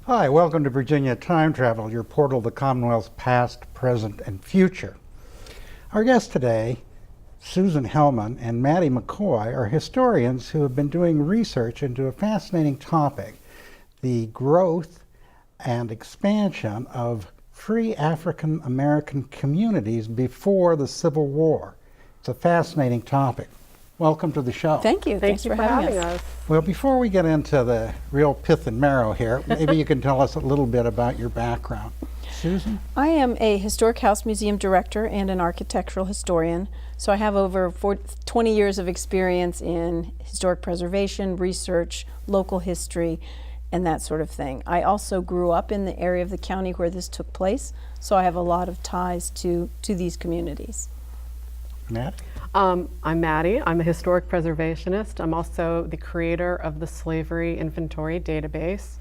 Hi, welcome to Virginia Time Travel, your portal to the Commonwealth's past, present, and future. Our guests today, Susan Hellman and Maddie McCoy, are historians who have been doing research into a fascinating topic, the growth and expansion of free African American communities before the Civil War. It's a fascinating topic. Welcome to the show. Thank you. Thanks for having us. Well, before we get into the real pith and marrow here, maybe you can tell us a little bit about your background. Susan? I am a historic house museum director and an architectural historian. So I have over 20 years of experience in historic preservation, research, local history, and that sort of thing. I also grew up in the area of the county where this took place, so I have a lot of ties to these communities. Matt? I'm Maddie. I'm a historic preservationist. I'm also the creator of the Slavery Inventory Database,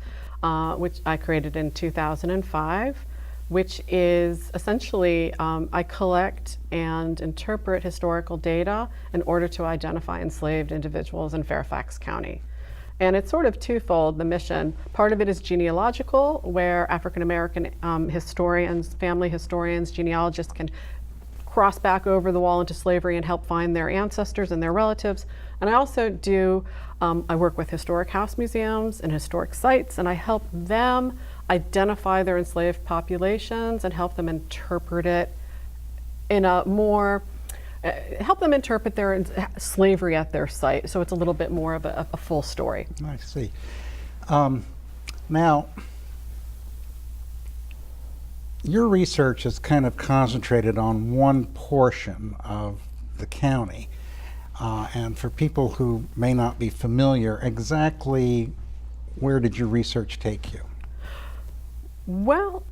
which I created in 2005, which is essentially, I collect and interpret historical data in order to identify enslaved individuals in Fairfax County. And it's sort of twofold, the mission. Part of it is genealogical, where African American historians, family historians, genealogists can cross back over the wall into slavery and help find their ancestors and their relatives. And I also do, I work with historic house museums and historic sites, and I help them identify their enslaved populations and help them interpret it in a more, help them interpret their slavery at their site. So it's a little bit more of a full story. I see. Now, your research is kind of concentrated on one portion of the county. And for people who may not be familiar, exactly where did your research take you? Well,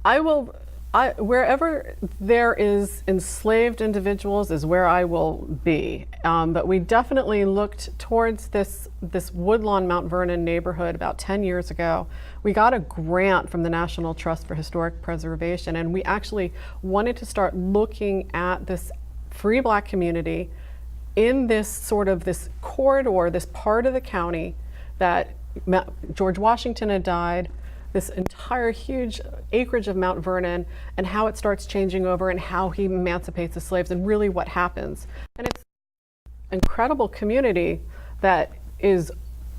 wherever there is enslaved individuals is where I will be. But we definitely looked towards this Woodlawn, Mount Vernon neighborhood about 10 years ago. We got a grant from the National Trust for Historic Preservation, and we actually wanted to start looking at this free Black community in this sort of this corridor, this part of the county that George Washington had died, this entire huge acreage of Mount Vernon, and how it starts changing over and how he emancipates the slaves and really what happens. And it's an incredible community that is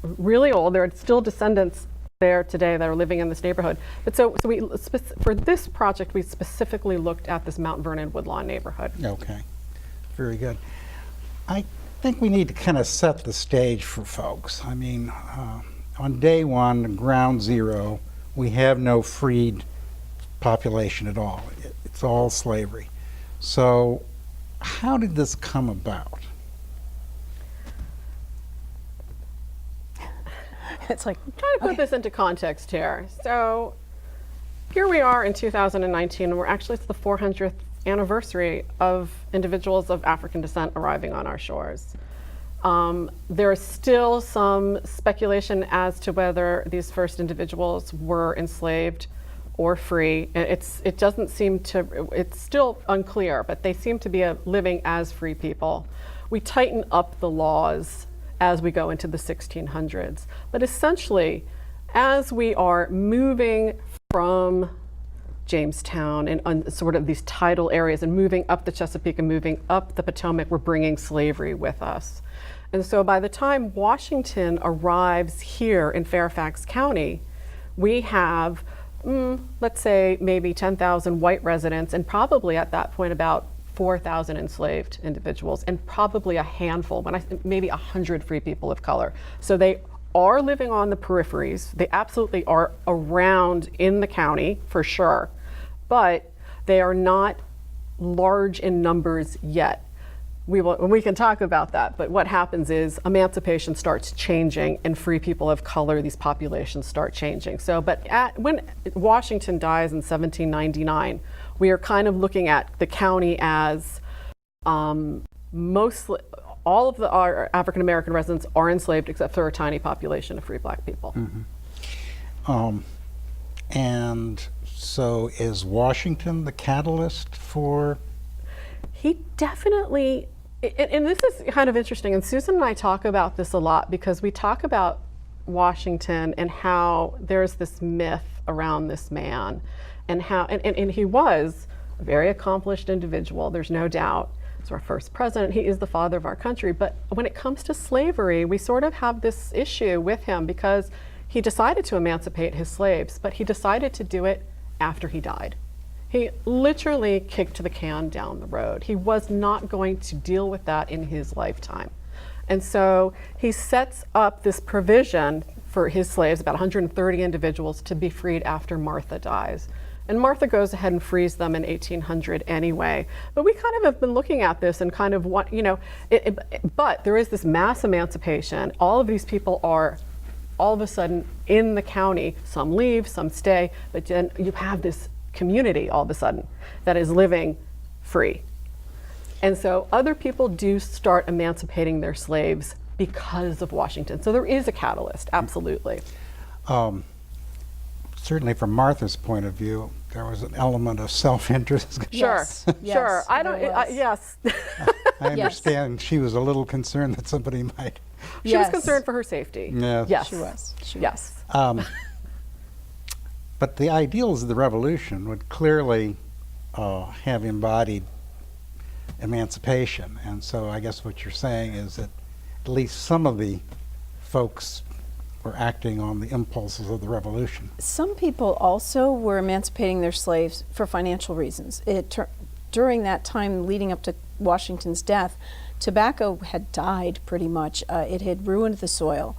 really old. There are still descendants there today that are living in this neighborhood. But so for this project, we specifically looked at this Mount Vernon Woodlawn neighborhood. Okay, very good. I think we need to kind of set the stage for folks. I mean, on day one, ground zero, we have no freed population at all. It's all slavery. So how did this come about? It's like, trying to put this into context here. So here we are in 2019, and it's the 400th anniversary of individuals of African descent arriving on our shores. There is still some speculation as to whether these first individuals were enslaved or free. It doesn't seem to, it's still unclear, but they seem to be living as free people. We tighten up the laws as we go into the 1600s. But essentially, as we are moving from Jamestown and sort of these tidal areas and moving up the Chesapeake and moving up the Potomac, we're bringing slavery with us. And so by the time Washington arrives here in Fairfax County, we have, let's say, maybe 10,000 white residents, and probably at that point about 4,000 enslaved individuals, and probably a handful, maybe 100 free people of color. So they are living on the peripheries. They absolutely are around in the county, for sure, but they are not large in numbers yet. We can talk about that, but what happens is emancipation starts changing and free people of color, these populations start changing. So, but when Washington dies in 1799, we are kind of looking at the county as mostly, all of our African American residents are enslaved except for a tiny population of free Black people. Mm-hmm. And so is Washington the catalyst for? He definitely, and this is kind of interesting, and Susan and I talk about this a lot because we talk about Washington and how there's this myth around this man, and how, and he was a very accomplished individual, there's no doubt. He's our first president, he is the father of our country, but when it comes to slavery, we sort of have this issue with him because he decided to emancipate his slaves, but he decided to do it after he died. He literally kicked the can down the road. He was not going to deal with that in his lifetime. And so he sets up this provision for his slaves, about 130 individuals, to be freed after Martha dies. And Martha goes ahead and frees them in 1800 anyway. But we kind of have been looking at this and kind of what, you know, but there is this mass emancipation. All of these people are all of a sudden in the county. Some leave, some stay, but then you have this community all of a sudden that is living free. And so other people do start emancipating their slaves because of Washington. So there is a catalyst, absolutely. Certainly from Martha's point of view, there was an element of self-interest. Sure, Yes, sure. I don't, there was. Yes. I understand she was a little concerned that somebody might. She was Yes. concerned for her safety. Yeah. Yes. She was. She was. Yes. But the ideals of the revolution would clearly have embodied emancipation. And so I guess what you're saying is that at least some of the folks were acting on the impulses of the revolution. Some people also were emancipating their slaves for financial reasons. During that time leading up to Washington's death, tobacco had died pretty much. It had ruined the soil.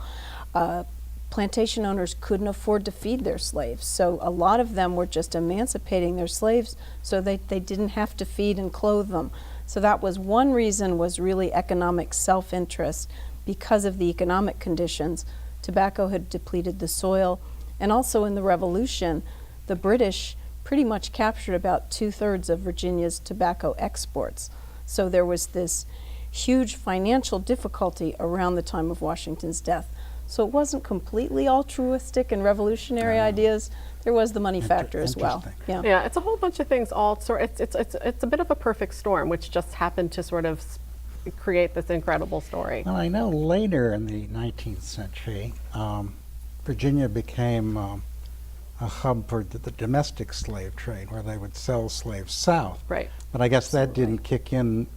Plantation owners couldn't afford to feed their slaves, so a lot of them were just emancipating their slaves so they didn't have to feed and clothe them. So that was one reason, was really economic self-interest. Because of the economic conditions, tobacco had depleted the soil, and also in the Revolution, the British pretty much captured about 2/3 of Virginia's tobacco exports. So there was this huge financial difficulty around the time of Washington's death. So it wasn't completely altruistic and revolutionary ideas. There was the money factor as well. Interesting. Yeah, it's a whole bunch of things. It's a bit of a perfect storm, which just happened to sort of create this incredible story. Well, I know later in the 19th century, Virginia became a hub for the domestic slave trade, where they would sell slaves south. Right. But I guess that didn't kick in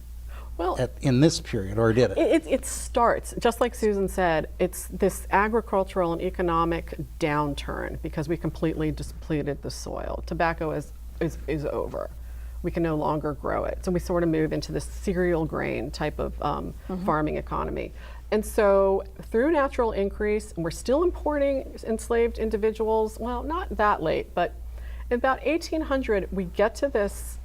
Well, in this period, or did it? it starts, just like Susan said, it's this agricultural and economic downturn because we completely depleted the soil. Tobacco is over. We can no longer grow it. So we sort of move into this cereal grain type of farming economy. And so through natural increase, and we're still importing enslaved individuals, well, not that late, but in about 1800, we get to this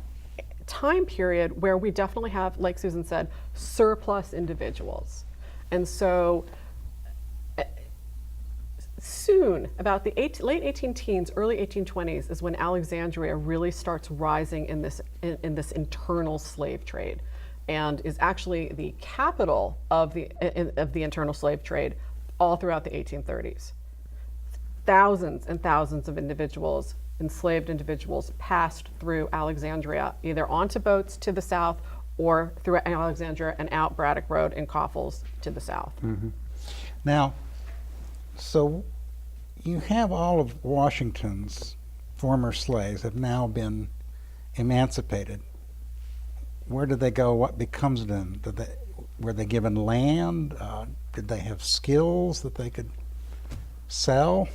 time period where we definitely have, like Susan said, surplus individuals. And so soon, about the late 18 teens, early 1820s, is when Alexandria really starts rising in this internal slave trade, and is actually the capital of the internal slave trade all throughout the 1830s. Thousands and thousands of individuals, enslaved individuals, passed through Alexandria, either onto boats to the south or through Alexandria and out Braddock Road and Coffles to the south. Mm-hmm. Now, so you have all of Washington's former slaves have now been emancipated. Where did they go? What becomes of them? Were they given land? Did they have skills that they could sell?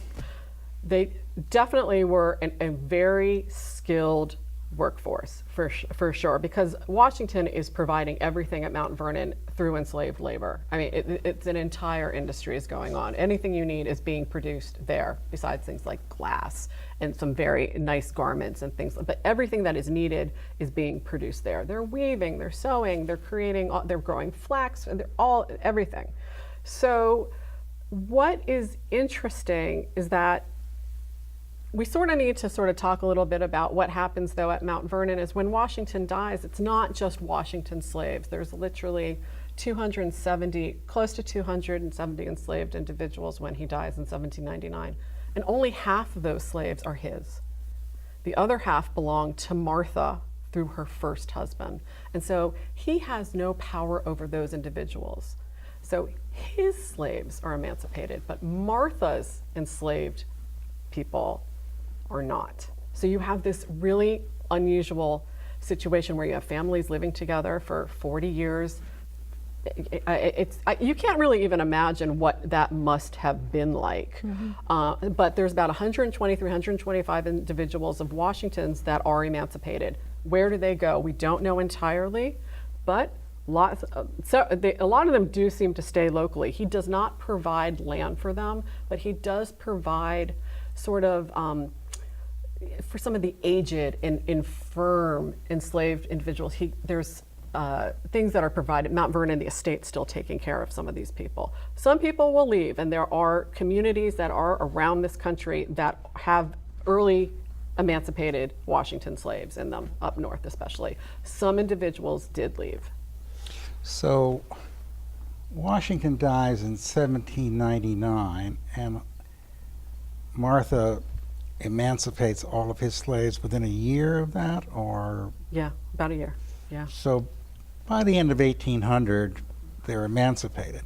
They definitely were a very skilled workforce, for sure, because Washington is providing everything at Mount Vernon through enslaved labor. I mean, it's an entire industry is going on. Anything you need is being produced there, besides things like glass and some very nice garments and things. But everything that is needed is being produced there. They're weaving, they're sewing, they're creating, they're growing flax, and they're everything. So what is interesting is that we sort of need to sort of talk a little bit about what happens though at Mount Vernon is when Washington dies, it's not just Washington slaves. There's literally 270, close to 270 enslaved individuals when he dies in 1799. And only half of those slaves are his. The other half belong to Martha through her first husband. And so he has no power over those individuals. So his slaves are emancipated, but Martha's enslaved people are not. So you have this really unusual situation where you have families living together for 40 years. You can't really even imagine what that must have been like. But there's about 123, 125 individuals of Washington's that are emancipated. Where do they go? We don't know entirely, but a lot of them do seem to stay locally. He does not provide land for them, but he does provide sort of for some of the aged and infirm enslaved individuals. There's things that are provided. Mount Vernon, the estate's still taking care of some of these people. Some people will leave, and there are communities that are around this country that have early emancipated Washington slaves in them, up north especially. Some individuals did leave. So Washington dies in 1799, and Martha emancipates all of his slaves within a year of that, or? Yeah, about a year, yeah. So by the end of 1800, they're emancipated.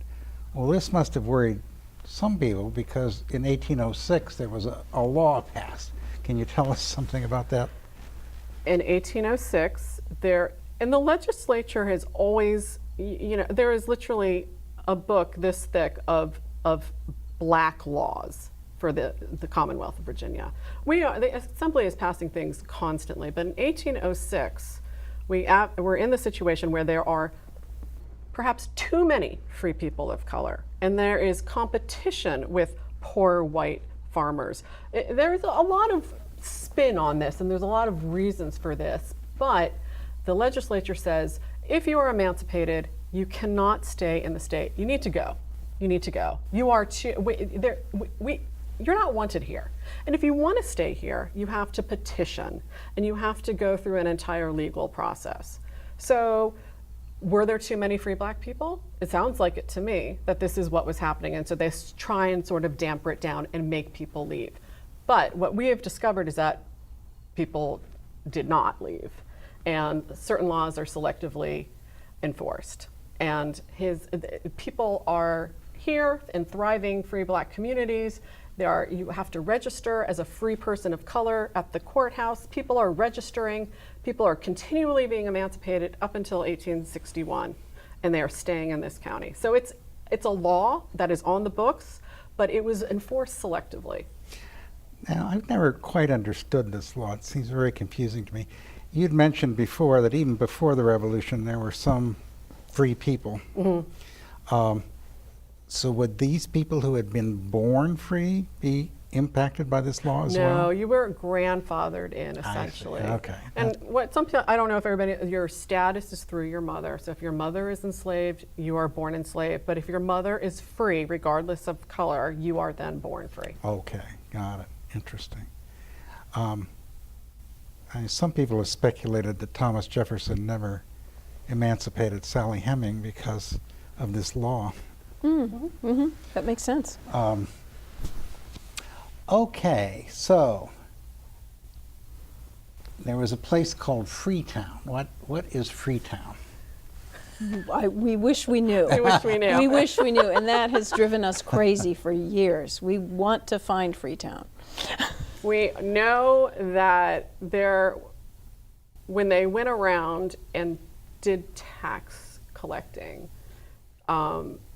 Well, this must have worried some people, because in 1806 there was a law passed. Can you tell us something about that? In 1806, and the legislature has always, there is literally a book this thick of black laws for the Commonwealth of Virginia. The Assembly is passing things constantly, but in 1806, we're in the situation where there are perhaps too many free people of color, and there is competition with poor white farmers. There's a lot of spin on this, and there's a lot of reasons for this, but the legislature says, if you are emancipated, you cannot stay in the state. You need to go. You need to go. You are you're not wanted here. And if you want to stay here, you have to petition, and you have to go through an entire legal process. So were there too many free black people? It sounds like it to me that this is what was happening, and so they try and sort of damper it down and make people leave. But what we have discovered is that people did not leave, and certain laws are selectively enforced. And people are here in thriving free black communities. You have to register as a free person of color at the courthouse. People are registering. People are continually being emancipated up until 1861, and they are staying in this county. So it's a law that is on the books, but it was enforced selectively. Now, I've never quite understood this law. It seems very confusing to me. You'd mentioned before that even before the Revolution, there were some free people. So would these people who had been born free be impacted by this law as well? No, you were grandfathered in, essentially. I see. Okay. And I don't know if everybody, your status is through your mother. So if your mother is enslaved, you are born enslaved. But if your mother is free, regardless of color, you are then born free. Okay, got it. Interesting. Some people have speculated that Thomas Jefferson never emancipated Sally Heming because of this law. That makes sense. Okay, so there was a place called Freetown. What is Freetown? We wish we knew. We wish we knew. We wish we knew, and that has driven us crazy for years. We want to find Freetown. We know that when they went around and did tax collecting,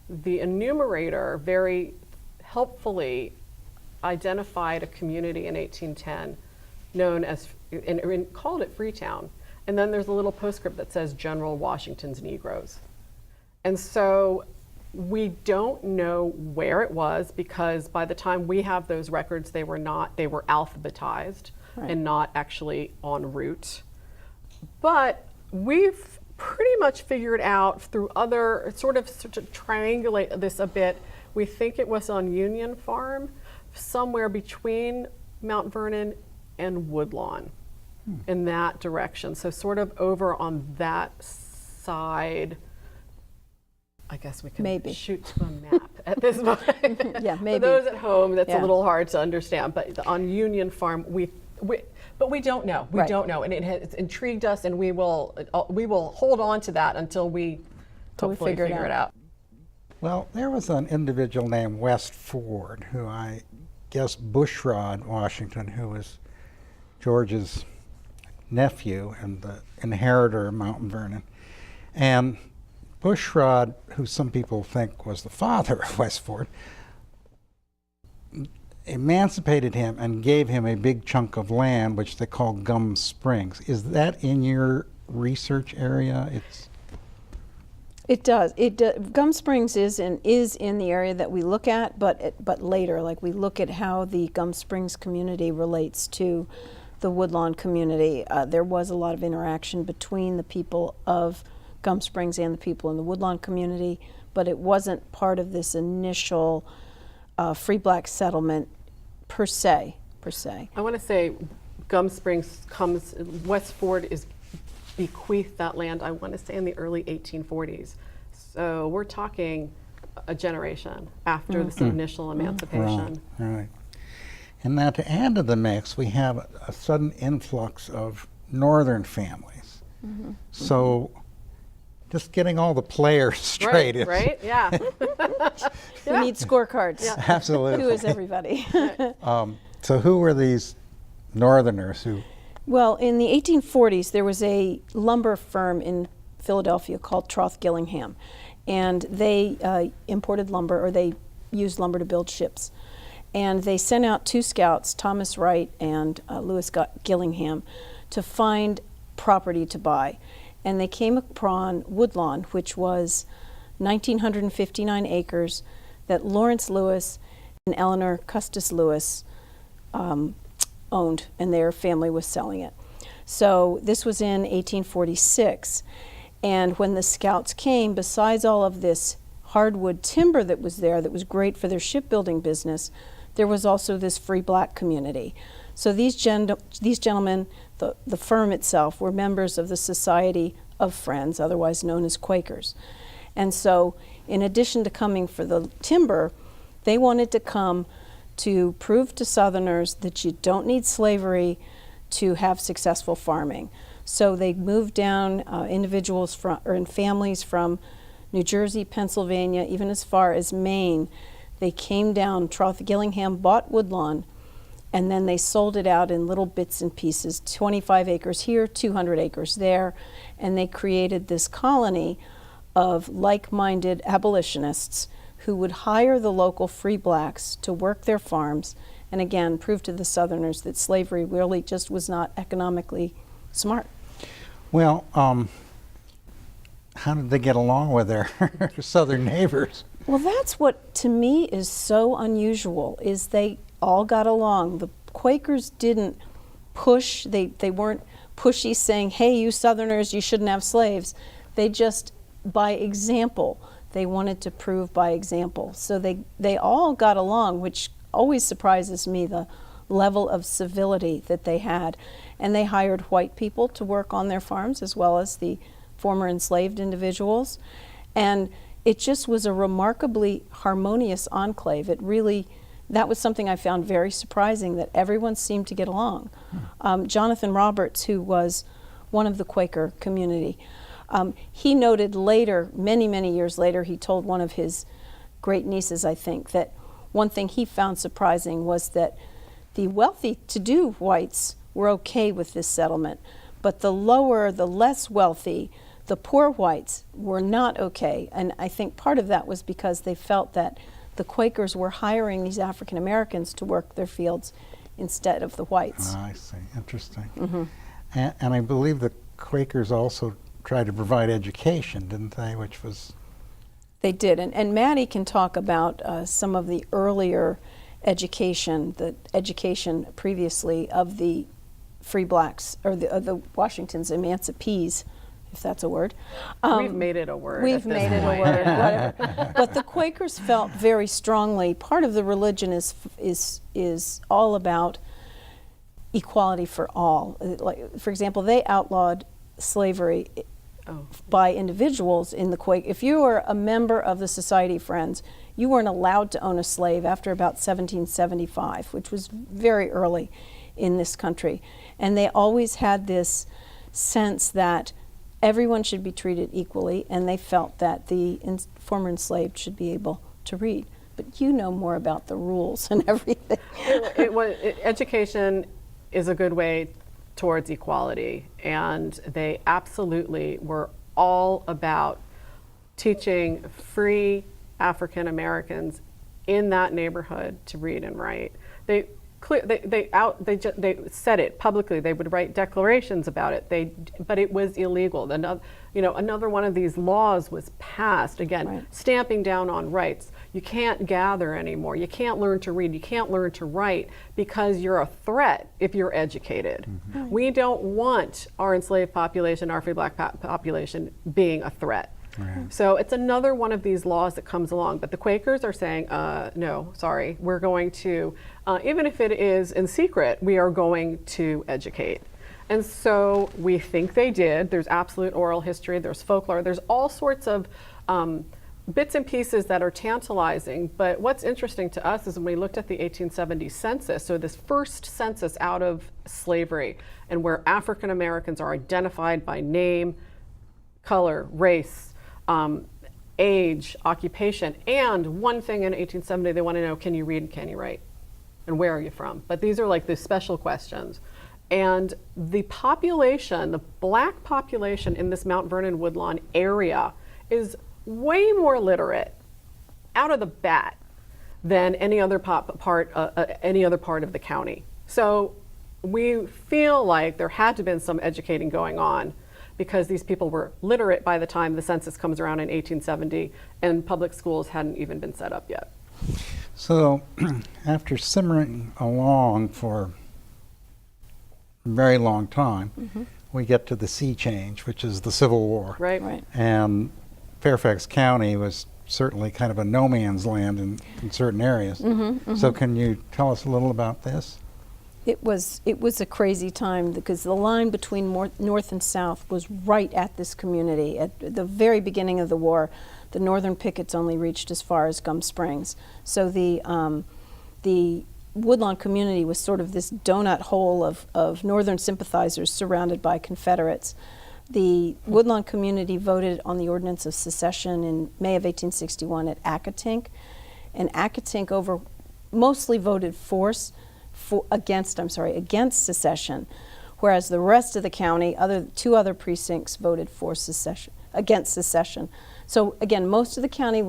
the enumerator very helpfully identified a community in 1810 known as, and called it Freetown. And then there's a little postscript that says General Washington's Negroes. And so we don't know where it was, because by the time we have those records, they were alphabetized and not actually en route. But we've pretty much figured out through other sort of to triangulate this a bit. We think it was on Union Farm, somewhere between Mount Vernon and Woodlawn, in that direction. So sort of over on that side. I guess we can shoot to a map at this point. Yeah, maybe. For those at home, that's a little hard to understand. But on Union Farm, but we don't know. We don't know, and it has intrigued us, and we will hold on to that until we hopefully figure it out. Well, there was an individual named West Ford who I guess Bushrod Washington, who was George's nephew and the inheritor of Mount Vernon. And Bushrod, who some people think was the father of West Ford, emancipated him and gave him a big chunk of land, which they call Gum Springs. Is that in your research area? It does. Gum Springs is in the area that we look at, but later, like we look at how the Gum Springs community relates to the Woodlawn community. There was a lot of interaction between the people of Gum Springs and the people in the Woodlawn community, but it wasn't part of this initial free black settlement per se. I want to say Gum Springs West Ford is bequeathed that land, I want to say, in the early 1840s. So we're talking a generation after this initial emancipation. Right. And now to add to the mix, we have a sudden influx of northern families. So just getting all the players straight. Right? Yeah. We need scorecards. Yeah. Absolutely. Who is everybody? So who were these northerners who? Well, in the 1840s, there was a lumber firm in Philadelphia called Troth Gillingham, and they imported lumber, or they used lumber to build ships. And they sent out two scouts, Thomas Wright and Lewis Gillingham, to find property to buy. And they came upon Woodlawn, which was 1,959 acres that Lawrence Lewis and Eleanor Custis Lewis owned, and their family was selling it. So this was in 1846. And when the scouts came, besides all of this hardwood timber that was there that was great for their shipbuilding business, there was also this free black community. So these gentlemen, the firm itself, were members of the Society of Friends, otherwise known as Quakers. And so in addition to coming for the timber, they wanted to come to prove to Southerners that you don't need slavery to have successful farming. So they moved down individuals and families from New Jersey, Pennsylvania, even as far as Maine. They came down. Troth Gillingham bought Woodlawn, and then they sold it out in little bits and pieces, 25 acres here, 200 acres there, and they created this colony of like-minded abolitionists who would hire the local free blacks to work their farms, and again, prove to the Southerners that slavery really just was not economically smart. Well, how did they get along with their southern neighbors? Well, that's what to me is so unusual, is they all got along. The Quakers didn't push, they weren't pushy saying, hey, you Southerners, you shouldn't have slaves. They just, by example, they wanted to prove by example. So they all got along, which always surprises me, the level of civility that they had. And they hired white people to work on their farms as well as the former enslaved individuals. And it just was a remarkably harmonious enclave. It really, that was something I found very surprising, that everyone seemed to get along. Jonathan Roberts, who was one of the Quaker community, he noted later, many, many years later, he told one of his great nieces, I think, that one thing he found surprising was that the wealthy, to-do whites were okay with this settlement, but the lower, the less wealthy, the poor whites were not okay. And I think part of that was because they felt that the Quakers were hiring these African Americans to work their fields instead of the whites. I see. Interesting. And I believe the Quakers also tried to provide education, didn't they? Which was... They did. And Maddie can talk about some of the earlier education, the education previously of the free blacks, or the Washington's emancipees, if that's a word. We've made it a word. We've made it a word, whatever. But the Quakers felt very strongly, part of the religion is all about equality for all. Like, for example, they outlawed slavery by individuals in the Quaker. If you were a member of the Society of Friends, you weren't allowed to own a slave after about 1775, which was very early in this country. And they always had this sense that everyone should be treated equally, and they felt that the former enslaved should be able to read. But you know more about the rules and everything. Education is a good way towards equality, and they absolutely were all about teaching free African Americans in that neighborhood to read and write. They said it publicly. They would write declarations about it. But it was illegal. Another one of these laws was passed, again, Right. stamping down on rights. You can't gather anymore. You can't learn to read. You can't learn to write because you're a threat if you're educated. Right. We don't want our enslaved population, our free black population, being a threat. Right. So it's another one of these laws that comes along. But the Quakers are saying, no, sorry, we're going to, even if it is in secret, we are going to educate. And so we think they did. There's absolute oral history, there's folklore, there's all sorts of bits and pieces that are tantalizing. But what's interesting to us is when we looked at the 1870 census, so this first census out of slavery, and where African Americans are identified by name, color, race, age, occupation, and one thing in 1870 they want to know, can you read and can you write? And where are you from? But these are like the special questions. And the population, the black population in this Mount Vernon Woodlawn area is way more literate out of the bat than any other part of the county. So we feel like there had to have been some educating going on, because these people were literate by the time the census comes around in 1870, and public schools hadn't even been set up yet. So after simmering along for a very long time, we get to the sea change, which is the Civil War. Right? Right. And Fairfax County was certainly kind of a no man's land in certain areas. So can you tell us a little about this? It was a crazy time because the line between North and South was right at this community. At the very beginning of the war, the Northern pickets only reached as far as Gum Springs. So the Woodlawn community was sort of this donut hole of Northern sympathizers surrounded by Confederates. The Woodlawn community voted on the Ordinance of Secession in May of 1861 at Accotink, and Accotink mostly voted against secession, whereas the rest of the county, two other precincts, voted against secession. So again, most of the county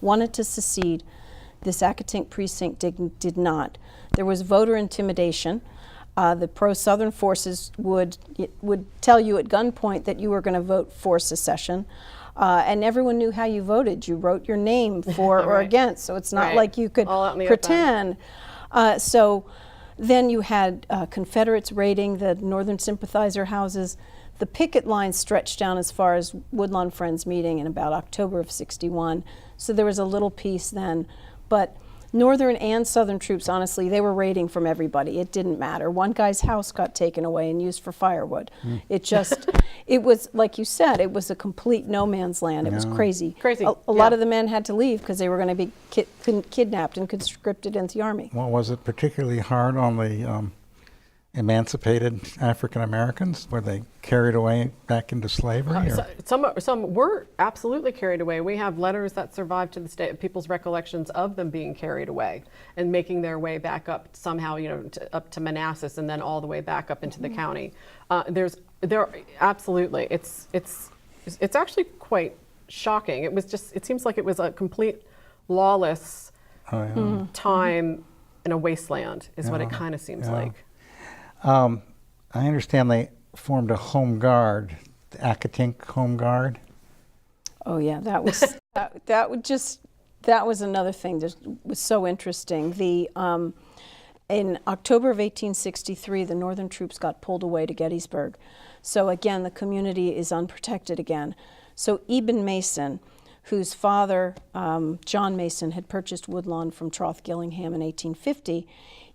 wanted to secede. This Accotink precinct did not. There was voter intimidation. The pro-Southern forces would tell you at gunpoint that you were going to vote for secession. And everyone knew how you voted. You wrote your name for or Right. against, so it's not Right. like you could All out in the pretend. So then you had Confederates raiding the Northern sympathizer houses. The picket line stretched down as far as Woodlawn Friends meeting in about October of '61. So there was a little peace then. But Northern and Southern troops, honestly, they were raiding from everybody. It didn't matter. One guy's house got taken away and used for firewood. It was, like you said, it was a complete no man's land. It was crazy. Crazy, A lot of the men had to leave because they were going to be kidnapped and conscripted into the army. Well, was it particularly hard on the emancipated African Americans? Were they carried away back into slavery? Or? Some were absolutely carried away. We have letters that survive to this day, people's recollections of them being carried away and making their way back up somehow, up to Manassas and then all the way back up into the county. Absolutely. It's actually quite shocking. It seems like it was a complete lawless time in a wasteland is what it kind of seems like. I understand they formed a home guard, the Accotink Home Guard. Oh yeah, that was that was another thing that was so interesting. In October of 1863, the Northern troops got pulled away to Gettysburg. So again, the community is unprotected again. So Eben Mason, whose father, John Mason, had purchased Woodlawn from Troth Gillingham in 1850,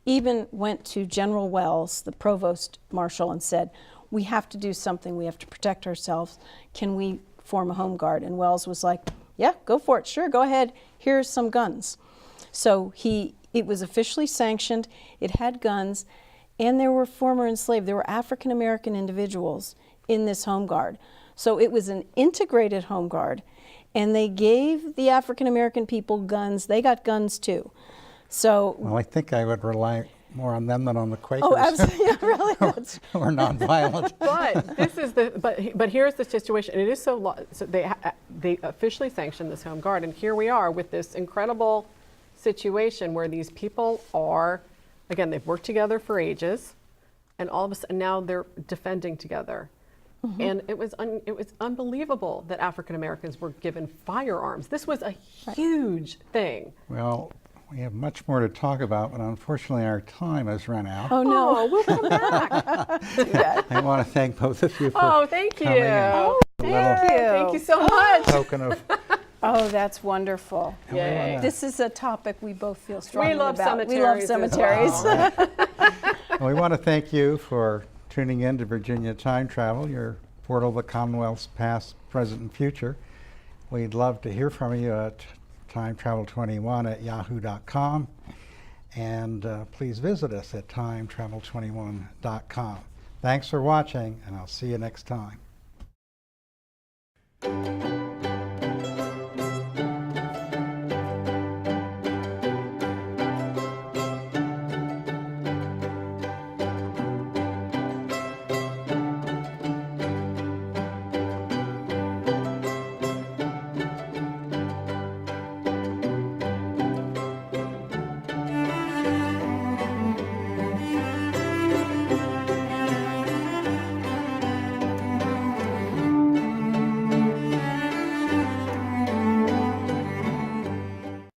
Eben went to General Wells, the provost marshal, and said, we have to do something. We have to protect ourselves. Can we form a home guard? And Wells was like, yeah, go for it. Sure, go ahead. Here's some guns. So it was officially sanctioned. It had guns, and there were former enslaved. There were African American individuals in this home guard. So it was an integrated home guard, and they gave the African American people guns. They got guns too. So, Well, I think I would rely more on them than on the Quakers. oh, absolutely, yeah, really. That's, Who are nonviolent. But this is the but here's the situation. It is so they officially sanctioned this home guard, and here we are with this incredible situation where these people are, again, they've worked together for ages, and all of a sudden now they're defending together. And it was unbelievable that African Americans were given firearms. This was a huge thing. Well, we have much more to talk about, but unfortunately our time has run out. oh no. Oh, we'll come back. Too bad. I want to thank both of you for Oh, thank you. coming in. Oh, A thank you. Thank you so much. token of Oh, that's wonderful. Yay. This is a topic we both feel strongly love about. We love cemeteries as cemeteries. Well, we want to thank you for tuning in to Virginia Time Travel, your portal to the Commonwealth's past, present, and future. We'd love to hear from you at timetravel21@yahoo.com, and please visit us at timetravel21.com. Thanks for watching, and I'll see you next time.